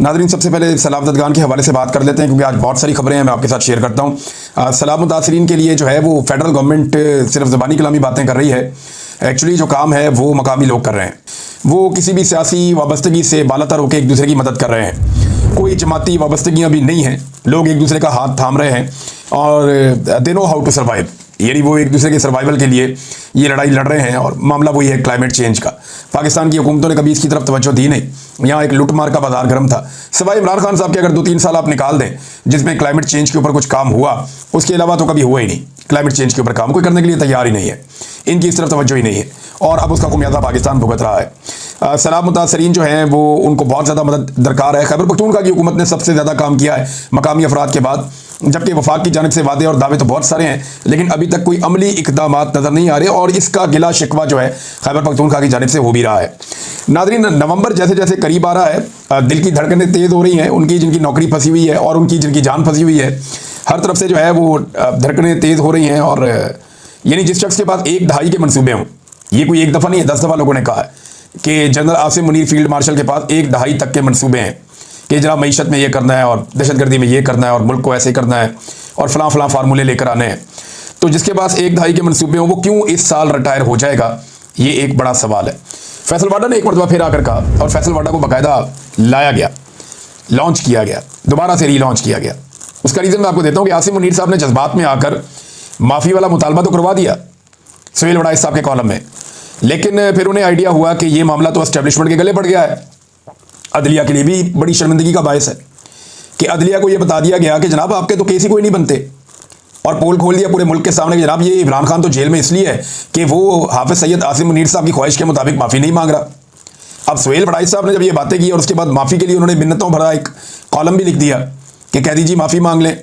नाज़रीन, सबसे पहले सलाम ददगान के हवाले से बात कर लेते हैं क्योंकि आज बहुत सारी खबरें हैं, मैं आपके साथ शेयर करता हूँ। सलाम मुतासरीन के लिए जो है वो फेडरल गवर्नमेंट सिर्फ ज़बानी कलामी बातें कर रही है। एक्चुअली जो काम है वो मकामी लोग कर रहे हैं। वो किसी भी सियासी वाबस्तगी से बालातर होकर एक दूसरे की मदद कर रहे हैं। कोई जमाती वाबस्तगियाँ भी नहीं हैं। लोग एक दूसरे का हाथ थाम रहे हैं और they know how to survive, यानी वो एक दूसरे के सर्वाइवल के लिए ये लड़ाई लड़ रहे हैं। और मामला वही है क्लाइमेट चेंज का। पाकिस्तान की हुकूमतों ने कभी इसकी तरफ तवज्जो दी नहीं। यहाँ एक लुटमार का बाजार गर्म था। सिवाय इमरान खान साहब के अगर 2-3 साल आप निकाल दें जिसमें क्लाइमेट चेंज के ऊपर कुछ काम हुआ, उसके अलावा तो कभी हुआ ही नहीं। क्लाइमेट चेंज के ऊपर काम कोई करने के लिए तैयार ही नहीं है। इनकी इस तरफ तवज्जो ही नहीं है और अब उसका खुमियाजा पाकिस्तान भुगत रहा है। सलाम मुतासरीन जो हैं वो उनको बहुत ज़्यादा मदद दरकार है। खैबर पख्तूनख्वा की हुकूमत ने सबसे ज़्यादा काम किया है मकामी अफराद के बाद, जबकि वफाक की जानिब से वादे और दावे तो बहुत सारे हैं लेकिन अभी तक कोई अमली इकदामात नज़र नहीं आ रहे और इसका गिला शिकवा जो है खैबर पख्तूनख्वा की जानिब से हो भी रहा है। नाज़रीन, नवंबर जैसे जैसे करीब आ रहा है, दिल की धड़कनें तेज़ हो रही हैं उनकी जिनकी नौकरी फंसी हुई है और उनकी जिनकी जान फंसी हुई है। हर तरफ से जो है वो धड़कनें तेज़ हो रही हैं और यानी जिस शख्स के पास 1 दहाई के मनसूबे हों, ये कोई एक दफ़ा नहीं है, 10 दफ़ा लोगों ने कहा है कि general Asim Munir field marshal के पास 1 दहाई तक के मनसूबे हैं कि जनाब मईशत में ये करना है और दहशतगर्दी में ये करना है और मुल्क को ऐसे करना है और फलां फलां फार्मूले लेकर आने हैं। तो जिसके पास 1 दहाई के मनसूबे हों वो क्यों इस साल रिटायर हो जाएगा, ये एक बड़ा सवाल है। फैसल वाडा ने एक मरतबा फिर आकर कहा और फैसल वाडा को बाकायदा लाया गया, लॉन्च किया गया, दोबारा से रीलॉन्च किया गया। उसका रीज़न मैं आपको देता हूँ कि आसिम मुनीर साहब ने जज्बात में आकर माफ़ी वाला मुतालबा तो करवा दिया सुहेल वड़ाइच साहब के कॉलम में, लेकिन फिर उन्हें आइडिया हुआ कि ये मामला तो एस्टेब्लिशमेंट के गले पड़ गया है। अदलिया के लिए भी बड़ी शर्मिंदगी का बायस है कि अदलिया को यह बता दिया गया कि जनाब आपके तो केस ही कोई नहीं बनते, और पोल खोल दिया पूरे मुल्क के सामने कि जनाब ये इमरान खान तो जेल में इसलिए है कि वो हाफिज सैयद आसिम मुनीर साहब की ख्वाहिश के मुताबिक माफ़ी नहीं मांग रहा। अब सुहेल वड़ाइच साहब ने जब ये बातें की और उसके बाद माफ़ी के लिए उन्होंने मिन्नतों भरा एक कॉलम भी लिख दिया कि कैदी जी माफ़ी मांग लें,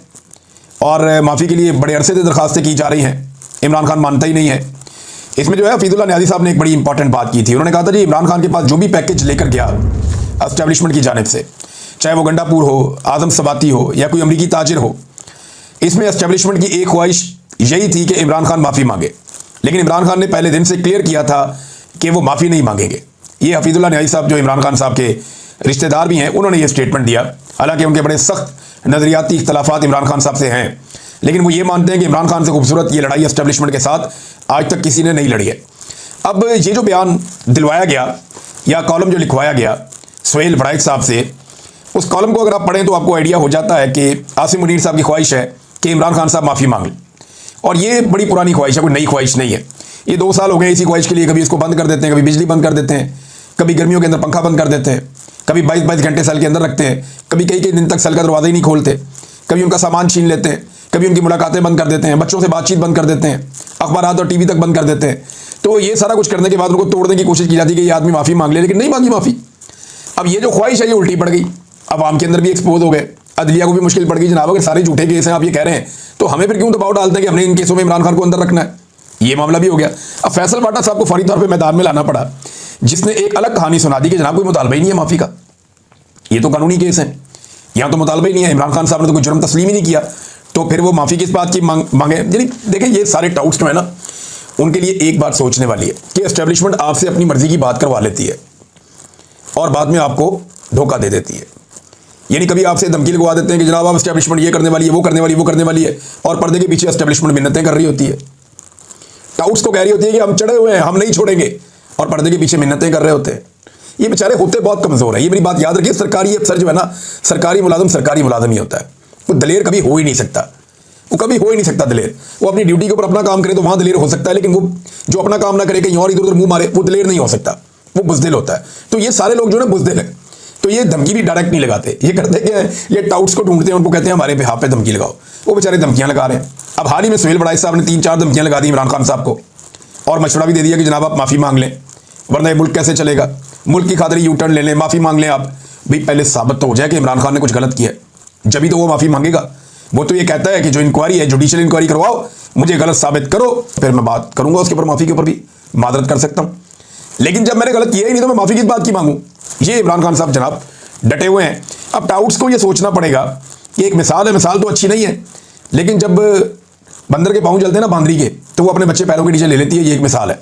और माफ़ी के लिए बड़े अरसे से दरखास्तें की जा रही हैं। इमरान खान मानता ही नहीं है। इसमें जो है हफीजुल्लाह न्याज़ी साहब ने एक बड़ी इंपॉर्टेंट बात की थी। उन्होंने कहा था जी इमरान खान के पास जो भी पैकेज लेकर गया एस्टेब्लिशमेंट की जानिब से, चाहे वो गंडापुर हो, आजम सबाती हो या कोई अमरीकी ताजिर हो, इसमें एस्टेब्लिशमेंट की एक ख्वाहिश यही थी कि इमरान खान माफ़ी मांगे। लेकिन इमरान खान ने पहले दिन से क्लियर किया था कि वो माफ़ी नहीं मांगेंगे। ये हफीजुल्लाह न्याज़ी साहब जो इमरान खान साहब के रिश्तेदार भी हैं, उन्होंने ये स्टेटमेंट दिया। हालांकि उनके बड़े सख्त नज़रियाती इख्तलाफात इमरान खान साहब से हैं, लेकिन वो ये मानते हैं कि इमरान खान से खूबसूरत ये लड़ाई एस्टेब्लिशमेंट के साथ आज तक किसी ने नहीं लड़ी है। अब ये जो बयान दिलवाया गया या कॉलम जो लिखवाया गया सुहेल वड़ाइच साहब से, उस कॉलम को अगर आप पढ़ें तो आपको आइडिया हो जाता है कि आसिम मुनीर साहब की ख्वाहिश है कि इमरान खान साहब माफ़ी मांग लें। और ये बड़ी पुरानी ख्वाहिश है, कोई नई ख्वाहिश नहीं है। ये 2 साल हो गए इसी ख्वाहिश के लिए। कभी इसको बंद कर देते हैं, कभी बिजली बंद कर देते हैं, कभी गर्मियों के अंदर पंखा बंद कर देते हैं, कभी 22-22 घंटे सेल के अंदर रखते हैं, कभी कई दिन तक सेल का दरवाज़ा ही नहीं खोलते, कभी उनका सामान छीन लेते हैं, कभी उनकी मुलाकातें बंद कर देते हैं, बच्चों से बातचीत बंद कर देते हैं, अखबारात और टीवी तक बंद कर देते हैं। तो ये सारा कुछ करने के बाद उनको तोड़ने की कोशिश की जाती है कि ये आदमी माफ़ी मांग ले, लेकिन नहीं मांगी माफ़ी। अब ये जो ख्वाहिश है ये उल्टी पड़ गई, अवाम के अंदर भी एक्सपोज हो गए, अदलिया को भी मुश्किल पड़ गई। जनाब अगर सारे झूठे केस हैं आप ये कह रहे हैं तो हमें फिर क्यों दबाव डालते हैं कि हमने इन केसों में इमरान खान को अंदर रखना है। ये मामला भी हो गया। अब फैसल वाडा साहब को फौरी तौर पर मैदान में लाना पड़ा, जिसने एक अलग कहानी सुना दी कि जनाब कोई मुतालबा ही नहीं है माफ़ी का, ये तो कानूनी केस है, यहाँ तो मुतालबा ही नहीं है, इमरान खान साहब ने तो कोई जुर्म तस्लीम ही नहीं किया, तो फिर वो माफ़ी किस बात की मांगे। यानी देखिए ये सारे टाउट्स जो है ना, उनके लिए एक बात सोचने वाली है कि एस्टेब्लिशमेंट आपसे अपनी मर्जी की बात करवा लेती है और बाद में आपको धोखा दे देती है। यानी कभी आपसे धमकी लगवा देते हैं कि जनाब आप एस्टेब्लिशमेंट ये करने वाली है, वो करने वाली, वो करने वाली है, और पर्दे के पीछे एस्टेब्लिशमेंट मिन्नतें कर रही होती है। टाउट्स तो कह रही होती है कि हम चढ़े हुए हैं, हम नहीं छोड़ेंगे, और पर्दे के पीछे मिन्नतें कर रहे होते हैं। ये बेचारे होते बहुत कमज़ोर है। ये मेरी बात याद रखिए, सरकारी अफसर जो है ना, सरकारी मुलाजिम ही होता है। वो दलेर कभी हो ही नहीं सकता, वो कभी हो ही नहीं सकता दलेर। वो अपनी ड्यूटी के ऊपर अपना काम करे तो वहाँ दलेर हो सकता है, लेकिन वो जो अपना काम ना करे कहीं और इधर उधर मुंह मारे, वो दलेर नहीं हो सकता, वो बुज़दिल होता है। तो ये सारे लोग जो है बुज़दिल है, तो ये धमकी भी डायरेक्ट नहीं लगाते। ये करते क्या है, ये टाउट्स को ढूंढते हैं, उनको कहते हैं हमारे बेहाफ पे धमकी लगाओ, वो बेचारे धमकियाँ लगा रहे हैं। अब हाल ही में सुहेल वड़ाइच साहब ने 3-4 धमकियाँ लगा दी इमरान खान साहब को और मशवरा भी दे दिया कि जनाब आप माफ़ी मांग लें वरना ये मुल्क कैसे चलेगा, मुल्क की खातिर यू टर्न ले लें, माफ़ी मांग लें आप। भाई पहले साबित तो हो जाए कि इमरान खान ने कुछ गलत किया है, जब ही तो वो माफ़ी मांगेगा। वो तो ये कहता है कि जो इंक्वायरी है जुडिशियल इंक्वायरी करवाओ, मुझे गलत साबित करो, फिर मैं बात करूंगा उसके ऊपर, माफ़ी के ऊपर भी मादरत कर सकता हूँ। लेकिन जब मैंने गलत किया ही नहीं तो मैं माफ़ी किस बात की मांगूँ। ये इमरान खान साहब जनाब डटे हुए हैं। अब टाउट्स को ये सोचना पड़ेगा कि एक मिसाल है, मिसाल तो अच्छी नहीं है, लेकिन जब बंदर के पाँव जलते हैं ना बांदरी के, तो वो अपने बच्चे पैरों के नीचे ले लेती है, ये एक मिसाल है।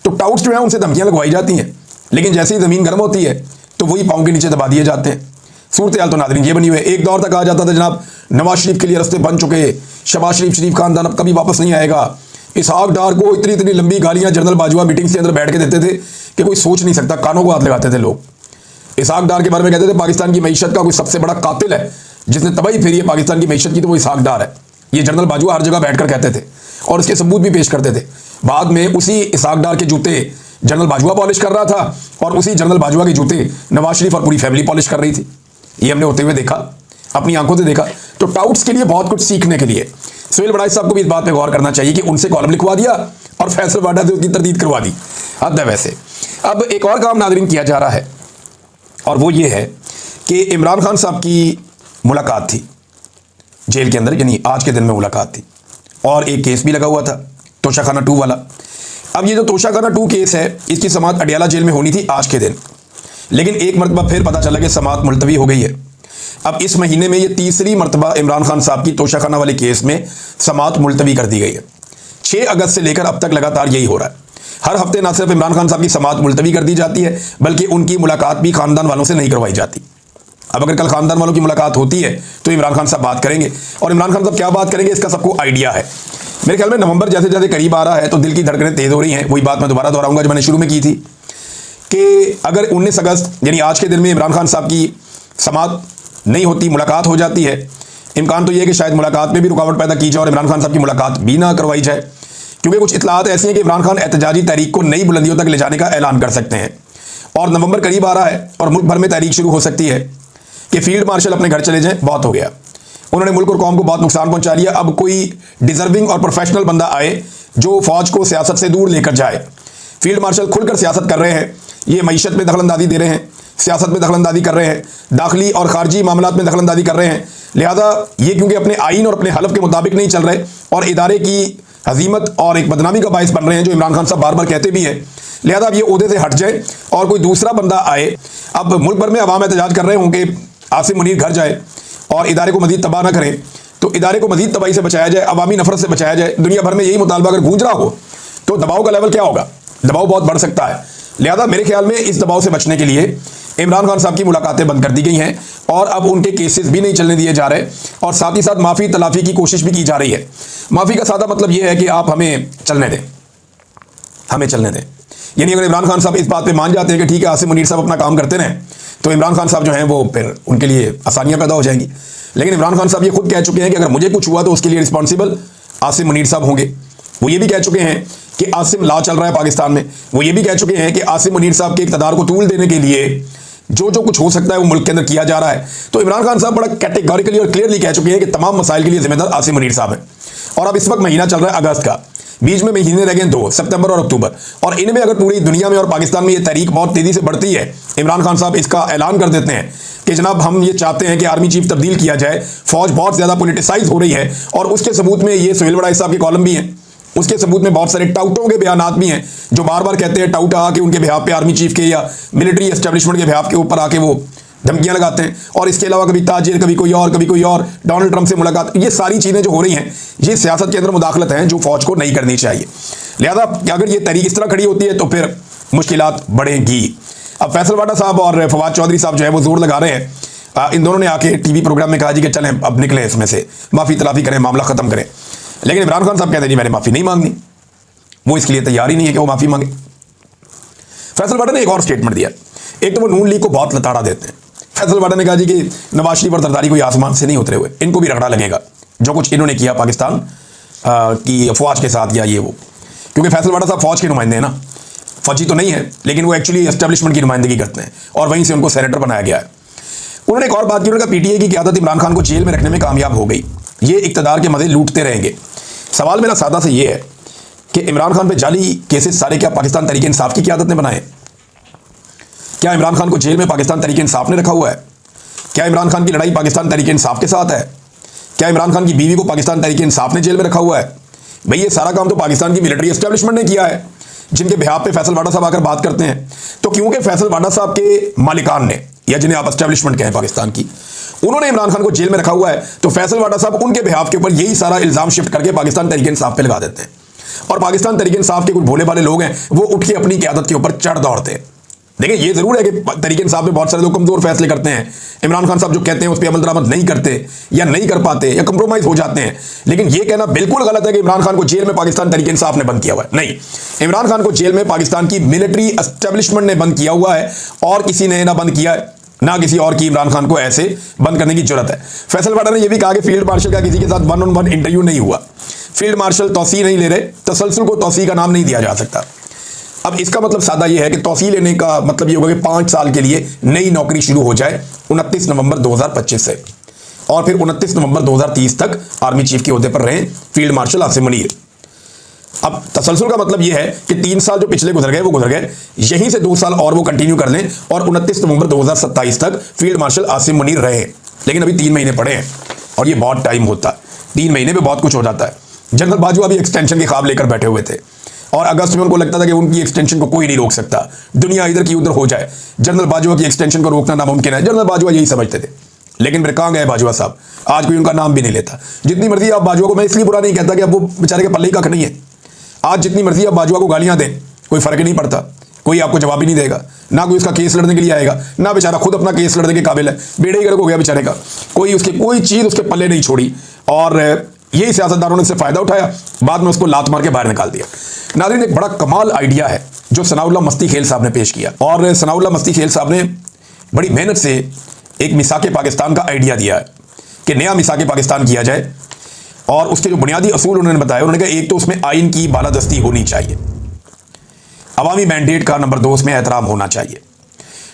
तो टाउट्स जो है उनसे धमकियाँ लगवाई जाती हैं, लेकिन जैसे ही ज़मीन गर्म होती है तो वही पाँव के नीचे दबा दिए जाते हैं। सूरत हाल तो नाज़रीन ये बनी हुई है। एक दौर तक कहा जाता था जनाब नवाज शरीफ के लिए रास्ते बन चुके, शहबाज शरीफ खानदान अब कभी वापस नहीं आएगा। इसहाक डार को इतनी इतनी लंबी गालियां जनरल बाजवा मीटिंग्स के अंदर बैठ के देते थे कि कोई सोच नहीं सकता, कानों को हाथ लगाते थे लोग। इसहाक डार के बारे में कहते थे पाकिस्तान की मईशत का कोई सबसे बड़ा कातिल है जिसने तबाही फेरी है पाकिस्तान की मईशत की, तो वो इसहाक डार है। ये जनरल बाजवा हर जगह बैठकर कहते थे और इसके सबूत भी पेश करते थे। बाद में उसी इसहाक डार के जूते जनरल बाजवा पॉलिश कर रहा था और उसी जनरल बाजवा के जूते नवाज शरीफ और पूरी फैमिली पॉलिश कर रही थी। ये हमने होते हुए देखा, अपनी आंखों से देखा। तो टाउट्स के लिए बहुत कुछ सीखने के लिए सुहेल बड़ाई साहब को भी इस बात पे गौर करना चाहिए कि उनसे कॉलम लिखवा दिया और फैसल वाडा से उसकी तरदीद करवा दी। हद है वैसे। अब एक और काम नाज़रीन किया जा रहा है और वो ये है कि इमरान खान साहब की मुलाकात थी जेल के अंदर, यानी आज के दिन में मुलाकात थी और एक केस भी लगा हुआ था तोशाखाना 2 वाला। अब ये जो तोशाखाना 2 केस है इसकी समाअत अडियाला जेल में होनी थी आज के दिन, लेकिन एक मरतबा फिर पता चला कि समाअत मुलतवी हो गई है। अब इस महीने में ये तीसरी मरतबा इमरान खान साहब की तोशाखाना वाले केस में समाअत मुलतवी कर दी गई है। 6 अगस्त से लेकर अब तक लगातार यही हो रहा है। हर हफ्ते ना सिर्फ इमरान खान साहब की समाअत मुलतवी कर दी जाती है बल्कि उनकी मुलाकात भी खानदान वालों से नहीं करवाई जाती। अब अगर कल खानदान वालों की मुलाकात होती है तो इमरान खान साहब बात करेंगे और इमरान खान साहब क्या बात करेंगे इसका सबको आइडिया है। मेरे ख्याल में नवंबर जैसे जैसे करीब आ रहा है तो दिल की धड़कनें तेज हो रही हैं। वही बात मैं दोबारा दोहराऊंगा जो मैंने शुरू में की थी कि अगर 19 अगस्त यानी आज के दिन में इमरान खान साहब की समाअत नहीं होती, मुलाकात हो जाती है, इम्कान तो यह है कि शायद मुलाकात में भी रुकावट पैदा की जाए और इमरान खान साहब की मुलाकात भी ना करवाई जाए, क्योंकि कुछ इतलात ऐसी हैं कि इमरान खान एहतजाजी तहरीक को नई बुलंदियों तक ले जाने का ऐलान कर सकते हैं। और नवंबर करीब आ रहा है और मुल्क भर में तहरीक शुरू हो सकती है कि फील्ड मार्शल अपने घर चले जाएं, बहुत हो गया, उन्होंने मुल्क और कौम को बहुत नुकसान पहुंचा लिया। अब कोई डिजर्विंग और प्रोफेशनल बंदा आए जो फौज को सियासत से दूर लेकर जाए। फील्ड मार्शल खुलकर सियासत कर रहे हैं, ये मईशत में दखलंदाजी दे रहे हैं, सियासत में दखलंदाजी कर रहे हैं, दाखिली और खारजी मामलात में दखलंदाजी कर रहे हैं। लिहाजा ये क्योंकि अपने आइन और अपने हलफ के मुताबिक नहीं चल रहे और इदारे की हजीमत और एक बदनामी का बायस बन रहे हैं, जो इमरान खान साहब बार बार कहते भी हैं, लिहाजा अब ये ओहदे से हट जाए और कोई दूसरा बंदा आए। अब मुल्क भर में अवाम एहतजाज कर रहे हों कि आसिम मुनीर घर जाए और इदारे को मजीद तबाह ना करें, तो इदारे को मजीद तबाही से बचाया जाए, अवामी नफरत से बचाया जाए। दुनिया भर में यही मुतालबा अगर गूंज रहा हो तो दबाव का लेवल क्या होगा? दबाव बहुत बढ़ सकता है। लिहाजा मेरे ख्याल में इस दबाव से बचने के लिए इमरान खान साहब की मुलाकातें बंद कर दी गई हैं और अब उनके केसेस भी नहीं चलने दिए जा रहे और साथ ही साथ माफ़ी तलाफ़ी की कोशिश भी की जा रही है। माफ़ी का सादा मतलब यह है कि आप हमें चलने दें, हमें चलने दें। यानी अगर इमरान खान साहब इस बात पे मान जाते हैं कि ठीक है आसिम मुनीर साहब अपना काम करते रहें, तो इमरान खान साहब जो हैं वो फिर उनके लिए आसानियाँ पैदा हो जाएंगी। लेकिन इमरान खान साहब ये खुद कह चुके हैं कि अगर मुझे कुछ हुआ तो उसके लिए रिस्पॉन्सिबल आसिम मुनीर साहब होंगे। वो ये भी कह चुके हैं कि आसिम लॉ चल रहा है पाकिस्तान में। वो ये भी कह चुके हैं कि आसिम मुनीर साहब के इक़्तिदार को तूल देने के लिए जो जो कुछ हो सकता है वो मुल्क के अंदर किया जा रहा है। तो इमरान खान साहब बड़ा कैटेगोरिकली और क्लियरली कह चुके हैं कि तमाम मसाइल के लिए जिम्मेदार आसिम मुनीर साहब हैं। और अब इस वक्त महीना चल रहा है अगस्त का, बीच में महीने रह गए 2 सितंबर और अक्टूबर, और इनमें अगर पूरी दुनिया में और पाकिस्तान में ये तहरीक बहुत तेज़ी से बढ़ती है, इमरान खान साहब इसका ऐलान कर देते हैं कि जनाब हम ये चाहते हैं कि आर्मी चीफ तब्दील किया जाए, फौज बहुत ज़्यादा पोलिटिसाइज हो रही है, और उसके सबूत में ये सुहेल बड़ाई साहब के कॉलम भी हैं, उसके सबूत में बहुत सारे टाउटों के बयानात भी हैं जो बार बार कहते हैं, टाउट आके उनके बिहाफ पे आर्मी चीफ के या मिलिट्री एस्टेब्लिशमेंट के बिहाफ के ऊपर आके वो धमकियां लगाते हैं। और इसके अलावा कभी ताजिर, कभी कोई और, कभी कोई और, डोनाल्ड ट्रंप से मुलाकात, ये सारी चीज़ें जो हो रही हैं ये सियासत के अंदर मुदाखलत हैं जो फौज को नहीं करनी चाहिए। लिहाजा अगर ये तहरीक इस तरह खड़ी होती है तो फिर मुश्किलात बढ़ेंगी। अब फैसल वाडा साहब और फवाद चौधरी साहब जो है वो जोर लगा रहे हैं, इन दोनों ने आके टीवी प्रोग्राम में कहा जी कि चलें अब निकले इसमें से, माफ़ी तलाफ़ी करें, मामला ख़त्म करें। लेकिन इमरान खान साहब कहते हैं जी मैंने माफ़ी नहीं मांगनी, वो इसके लिए तैयार ही नहीं है कि वो माफ़ी मांगे। फैसल वाडा ने एक और स्टेटमेंट दिया, एक तो वो नून लीग को बहुत लताड़ा देते हैं। फैसल वाडा ने कहा जी कि नवाज शरीफ और जरदारी कोई आसमान से नहीं उतरे हुए, इनको भी रगड़ा लगेगा जो कुछ इन्होंने किया पाकिस्तान की फौज के साथ या ये वो, क्योंकि फैसल वाडा साहब फौज के नुमाइंदे हैं ना, फौजी तो नहीं है लेकिन वो एक्चुअली एस्टेब्लिशमेंट की नुमाइंदगी करते हैं और वहीं से उनको सेनेटर बनाया गया है। उन्होंने एक और बात की, उन्होंने कहा पीटीआई की क़यादत इमरान खान को जेल में रखने में कामयाब हो गई, ये इक़्तिदार के मज़े लूटते रहेंगे। सवाल मेरा सादा से ये है कि इमरान खान पे जाली केसेस सारे क्या पाकिस्तान तहरीक इंसाफ की क़यादत ने बनाए? क्या इमरान खान को जेल में पाकिस्तान तहरीक इंसाफ ने रखा हुआ है? क्या इमरान खान की लड़ाई पाकिस्तान तहरीक इंसाफ के साथ है? क्या इमरान खान की बीवी को पाकिस्तान तहरीक इंसाफ ने जेल में रखा हुआ है? भाई ये सारा काम तो पाकिस्तान की मिलिट्री एस्टेब्लिशमेंट ने किया है, जिनके बिहाफ पे फैसल वाडा साहब आकर बात करते हैं। तो क्योंकि फैसल वाडा साहब के मालिकान ने, या जिन्हें आप एस्टेब्लिशमेंट कहें पाकिस्तान की, उन्होंने इमरान खान को जेल में रखा हुआ है, तो फैसल वाडा साहब उनके बिहाफ के ऊपर यही सारा इल्ज़ाम शिफ्ट करके पाकिस्तान तहरीक इंसाफ पे लगा देते हैं। और पाकिस्तान तहरीक इंसाफ के कुछ भोले भाले लोग हैं वो उठ के अपनी क़यादत के ऊपर चढ़ दौड़ते हैं। देखिए ये जरूर है कि तहरीक इंसाफ में बहुत सारे लोग कमजोर फैसले करते हैं, इमरान खान साहब जो कहते हैं उस पर अमल दरामद नहीं करते या नहीं कर पाते या कंप्रोमाइज हो जाते हैं, लेकिन ये कहना बिल्कुल गलत है कि इमरान खान को जेल में पाकिस्तान तहरीक इंसाफ ने बंद किया हुआ है। नहीं, इमरान खान को जेल में पाकिस्तान की मिलिट्री एस्टेब्लिशमेंट ने बंद किया हुआ है और किसी ने ना बंद किया है, ना किसी और की इमरान खान को ऐसे बंद करने की जरूरत है। फैसल वाडा ने यह भी कहा कि फील्ड मार्शल का किसी के साथ 1-on-1 इंटरव्यू नहीं हुआ, फील्ड मार्शल तौसीह नहीं ले रहे, तसलसल को तौसीह का नाम नहीं दिया जा सकता। अब इसका मतलब सादा यह है कि तौसीह लेने का मतलब ये होगा कि 5 साल के लिए नई नौकरी शुरू हो जाए 29 नवंबर 2025 से, और फिर 29 नवंबर 2030 तक आर्मी चीफ के ओहदे पर रहे फील्ड मार्शल आसिम मुनीर। अब तसलसल का मतलब यह है कि 3 साल जो पिछले गुजर गए वो गुजर गए, यहीं से 2 साल और वो कंटिन्यू कर लें और 29 नवंबर 2027 तक फील्ड मार्शल आसिम मुनीर रहे। लेकिन अभी 3 महीने पड़े हैं और ये बहुत टाइम होता है, 3 महीने में बहुत कुछ हो जाता है। जनरल बाजवा भी एक्सटेंशन के ख्वाब लेकर बैठे हुए थे और अगस्त में उनको लगता था कि उनकी एक्सटेंशन को कोई नहीं रोक सकता, दुनिया इधर की उधर हो जाए, जनरल बाजवा की एक्सटेंशन को रोकना नामुमकिन है। जनरल बाजवा यही समझते थे, लेकिन फिर कहाँ गए बाजवा साहब, आज कोई उनका नाम भी नहीं लेता। जितनी मर्जी आप बाजवा को, मैं इसलिए बुरा नहीं कहता कि अब वो बेचारे के पल्ले ही कख नहीं है, आज जितनी मर्जी आप बाजवा को गालियां दें कोई फर्क नहीं पड़ता, कोई आपको जवाब ही नहीं देगा, ना कोई उसका केस लड़ने के लिए आएगा, ना बेचारा खुद अपना केस लड़ने के काबिल है, बेड़े ही गर्क हो गया बेचारे का, कोई उसकी कोई चीज़ उसके पल्ले नहीं छोड़ी और यही सियासतदानों ने इससे फ़ायदा उठाया, बाद में उसको लात मार के बाहर निकाल दिया। नाज़रीन, एक बड़ा कमाल आइडिया है जो सनाउल्लाह मस्ती खेल साहब ने पेश किया, और सनाउल्लाह मस्ती खेल साहब ने बड़ी मेहनत से एक मिसाके पाकिस्तान का आइडिया दिया है कि नया मिसाके पाकिस्तान किया जाए, और उसके जो बुनियादी असूल उन्होंने बताया, उन्होंने कहा एक तो उसमें आइन की बालादस्ती होनी चाहिए, अवामी मैंडेट का, नंबर 2 उसमें एहतराम होना चाहिए,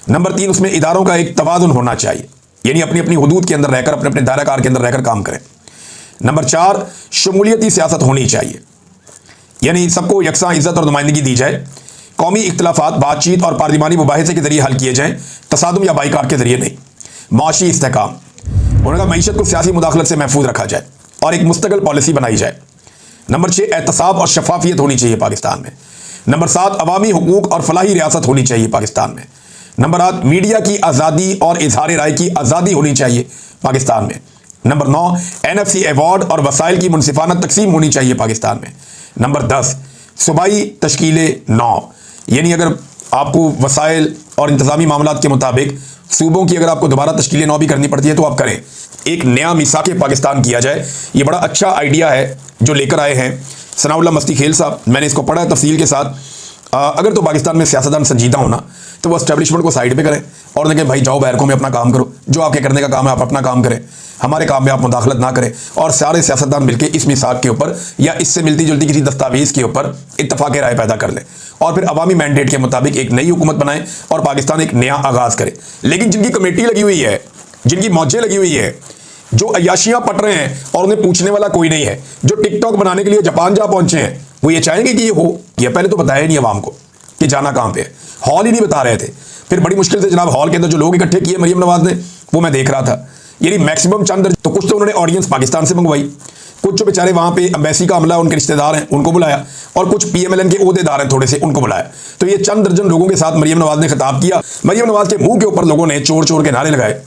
नंबर 3 उसमें इदारों का एक तवाज़ुन होना चाहिए, यानी अपनी अपनी हुदूद के अंदर रहकर, अपने अपने दायराकार के अंदर रहकर काम करें, नंबर 4 शमूलियती सियासत होनी चाहिए, यानी सबको यकसा इज्जत और नुमाइंदगी दी जाए, कौमी इख्तलाफात बातचीत और पार्लिमानी मुबाहिसे के जरिए हल किए जाएँ, तसादुम या बाइकाट के जरिए नहीं, माशी इस्तेहकाम, उन्होंने कहा मईशत को सियासी मुदाखलत से महफूज रखा जाए और एक मुस्तकिल पॉलिसी बनाई जाए, नंबर 6 एहतसाब और शफाफियत होनी चाहिए पाकिस्तान में, नंबर 7 अवामी हुकूक और फलाही रियासत होनी चाहिए पाकिस्तान में, नंबर 8 मीडिया की आज़ादी और इजहार राय की आज़ादी होनी चाहिए पाकिस्तान में, नंबर 9 NFC अवार्ड और वसाइल की मुनसिफाना तकसीम होनी चाहिए पाकिस्तान में, नंबर 10 सूबाई तश्कीलें 9, यानी अगर आपको वसाइल और इंतज़ामी मामलात के मुताबिक सूबों की अगर आपको दोबारा तश्कीलें 9 भी करनी पड़ती है तो आप करें, एक नया मिसाके पाकिस्तान किया जाए। ये बड़ा अच्छा आइडिया है जो लेकर आए हैं सनाउल्लाह मस्ती खेल साहब, मैंने इसको पढ़ा है तफसील के साथ। अगर तो पाकिस्तान में सियासतदान संजीदा होना तो वो एस्टेब्लिशमेंट को साइड पे करें और देखें भाई जाओ बैरकों में अपना काम करो, जो आपके करने का काम है आप अपना काम करें, हमारे काम में आप मुदाखलत ना करें, और सारे सियासतदान मिलकर इस मिसाक के ऊपर या इससे मिलती जुलती किसी दस्तावेज़ के ऊपर इत्तफाक राय पैदा कर लें और फिर अवामी मैंडेट के मुताबिक एक नई हुकूमत बनाएं और पाकिस्तान एक नया आगाज़ करे। लेकिन जिनकी कमेटी लगी हुई है, जिनकी मौजें लगी हुई है, जो अयाशियाँ पट रहे हैं और उन्हें पूछने वाला कोई नहीं है, जो टिकटॉक बनाने के लिए जापान जा पहुंचे हैं, वो ये चाहेंगे कि ये हो, ये पहले तो बताया नहीं अवाम को कि जाना कहाँ पे है, हॉल ही नहीं बता रहे थे, फिर बड़ी मुश्किल से जनाब हॉल के अंदर जो लोग इकट्ठे किए मरियम नवाज ने, वो मैं देख रहा था, यानी मैक्सिमम चंद, तो कुछ तो उन्होंने ऑडियंस पाकिस्तान से मंगवाई, कुछ जो बेचारे वहाँ पे एम्बेसी का अमला उनके रिश्तेदार हैं उनको बुलाया, और कुछ PMLN के ओहदेदार हैं थोड़े से उनको बुलाया। तो ये चंद दर्जन लोगों के साथ मरियम नवाज ने खिताब किया, मरियम नवाज के मुंह के ऊपर लोगों ने चोर चोर के नारे लगाए।